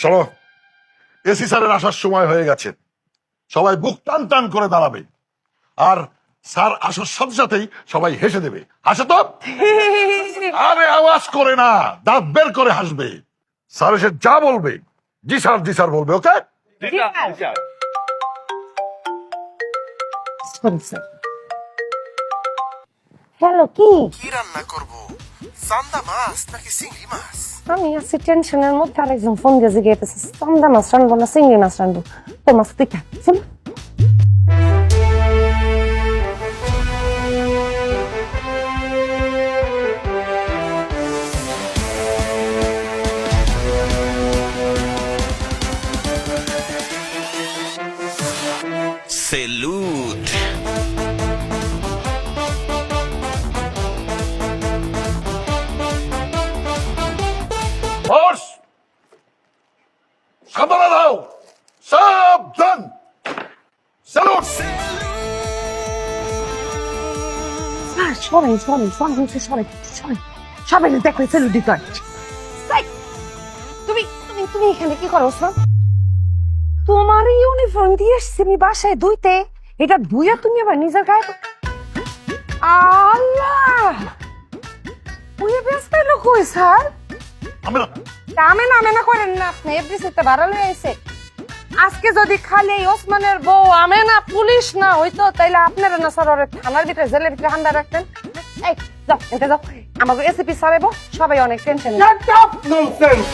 শোনো, এসি স্যারের আসার সময় হয়ে গেছে, সবাই বুক টান টান করে দাঁড়াবে, আর স্যার আসার সাথে সাথেই সবাই হেসে দেবে। হাসে তো? আরে আওয়াজ করে না, দাঁত বের করে হাসবে। স্যার এসে যা বলবে জি স্যার বলবে। ওকে? হ্যালো, কি কি রান্না করব? চান্দা মাছ নাকি চিংড়ি মাছ? আমি আছি টেনশনের মধ্যে, আরেকজন ফোন দিয়ে জিজ্ঞেস চান্দা মাছ রানবো না চিংড়ি মাছ রানবো। তো মাছ তুই খা, শোন। সেলুট। বস, সাবধানে দাও, সাবধান। স্যালুট। সবাই দেখো সেলুট দিতে হয়। তুমি তুমি তুমি এখানে কি করো? তোমার ইউনিফর্ম দিয়ে এসছি আমি বাসায় ধুইতে, এটা ধুইয়া তুমি আবার নিজের গায়ে আল্লাহ ধুয়ে ব্যস্ত লোক কই স্যার? আমি না, নামে না করেন না আপনি, এফডিসিতে ভাড়া লয়ে আইছে। আজকে যদি খালি এই ওসমানের বউ আমে না পুলিশ না হইতো, তাইলে আপনারা না স্যার ওরে থানার ভিতরে জেলের ভিতরে হান্দা রাখতেন। এই যাও, এটা যাও, আমাকে এসিপি স্যার এবো, সবাই অনেক টেনশন। Shut up, nonsense!